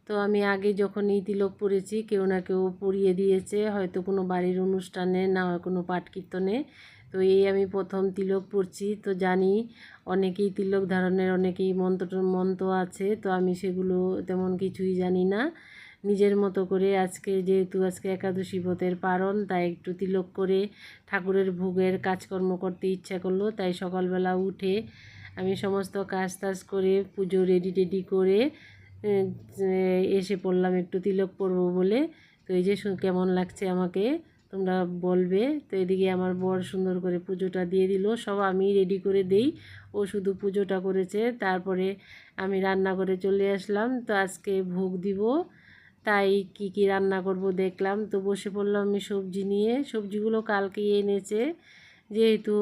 তো আমি আগে যখন এই তিলক পরেছি কেউ না কেউ পরিয়ে দিয়েছে, হয়তো কোনো বাড়ির অনুষ্ঠানে, না হয় কোনো পাঠ কীর্তনে। তো এই আমি প্রথম তিলক পরছি। তো জানি অনেকেই তিলক ধারণের অনেকেই মন্ত্র আছে, তো আমি সেগুলো তেমন কিছুই জানি না। নিজের মতো করে আজকে যেহেতু আজকে একাদশী ব্রতের পারণ, তাই একটু তিলক করে ঠাকুরের ভোগের কাজকর্ম করতে ইচ্ছা করলো। তাই সকালবেলা উঠে আমি সমস্ত কাজ টাজ করে পুজো রেডি করে এসে পড়লাম একটু তিলক পরবো বলে। তো এই যে কেমন লাগছে আমাকে তোমরা বলবে। তো এদিকে আমার বর সুন্দর করে পুজোটা দিয়ে দিল, সব আমি রেডি করে দেই, ও শুধু পুজোটা করেছে। তারপরে আমি রান্না করে চলে আসলাম। তো আজকে ভোগ দিব, তাই কি কি রান্না করব দেখলাম। তো বসে পড়লাম আমি সবজি নিয়ে। সবজিগুলো কালকেই এনেছে, যেহেতু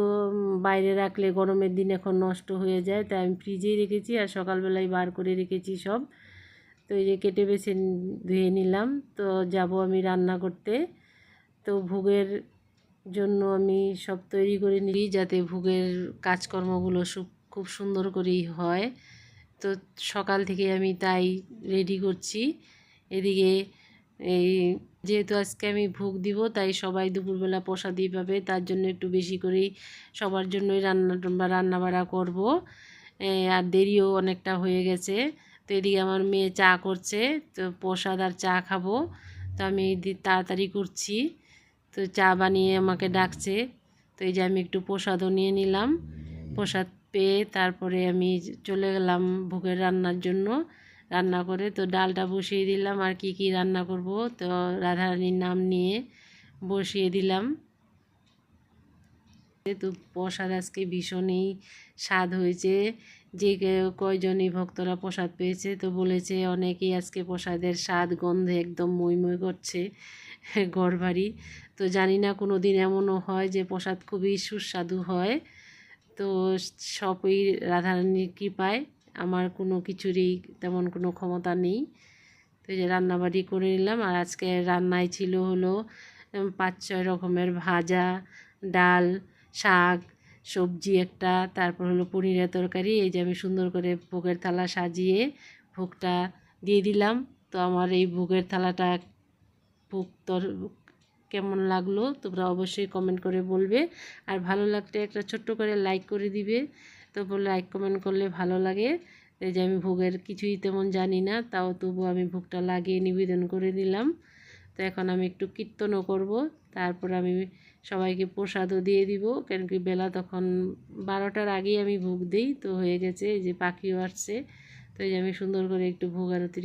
বাইরে রাখলে গরমের দিন এখন নষ্ট হয়ে যায়, তাই আমি ফ্রিজেই রেখেছি আর সকালবেলায় বার করে রেখেছি সব। তো এই যে কেটে বেছে ধুয়ে নিলাম। তো যাব আমি রান্না করতে। তো ভোগের জন্য আমি সব তৈরি করে নিই, যাতে ভোগের কাজকর্মগুলো খুব সুন্দর করেই হয়। তো সকাল থেকে আমি তাই রেডি করছি। এদিকে এই যেহেতু আজকে আমি ভোগ দিব, তাই সবাই দুপুরবেলা প্রসাদই পাবে, তার জন্য একটু বেশি করেই সবার জন্যই রান্না বাড়া করব। আর দেরিও অনেকটা হয়ে গেছে। তো এদিকে আমার মেয়ে চা করছে, তো প্রসাদ আর চা খাবো, তো আমি তাড়াতাড়ি করছি। তো চা বানিয়ে আমাকে ডাকছে। তো এই যে আমি একটু প্রসাদও নিয়ে নিলাম। প্রসাদ পেয়ে তারপরে আমি চলে গেলাম ভোগের রান্নার জন্য। রান্না করে তো ডালটা বসিয়ে দিলাম, আর কি কি রান্না করব তো রাধারানীর নাম নিয়ে বসিয়ে দিলাম। তো প্রসাদ আজকে ভীষণই স্বাদ হয়েছে। যে কয়জনই ভক্তরা প্রসাদ পেয়েছে, তো বলেছে অনেকেই আজকে প্রসাদের স্বাদ গন্ধে একদম মই মই করছে ঘরবাড়ি। তো জানি না কোনো দিন এমনও হয় যে প্রসাদ খুবই সুস্বাদু হয়। তো সবই রাধারানীর কৃপায়, আমার কোনো কিছুরই তেমন কোনো ক্ষমতা নেই। তো এই যে রান্নাবাড়ি করে নিলাম। আর আজকে রান্নায় ছিল হলো 5-6 রকমের ভাজা, ডাল, শাক, সবজি একটা, তারপর হলো পনিরের তরকারি। এই যে আমি সুন্দর করে ভোগের থালা সাজিয়ে ভোগটা দিয়ে দিলাম। তো আমার এই ভোগের থালাটা ভোগ কেমন লাগলো তোমরা অবশ্যই কমেন্ট করে বলবে। আর ভালো লাগলে একটা ছোট্ট করে লাইক করে দিবে। তো লাইক কমেন্ট করলে ভালো লাগে। এই যে আমি ভোগের কিছুই তেমন জানি না, তাও তবু আমি ভোগটা লাগিয়ে নিবেদন করে দিলাম। তো এখন আমি একটু কীর্তনও করব, তারপর আমি সবাইকে প্রসাদও দিয়ে দিব, কেন কি বেলা তখন 12টার আগেই আমি ভোগ দিই। তো হয়ে গেছে, এই যে পাখিও আসছে। তো এই যে আমি সুন্দর করে একটু ভোগ আরতি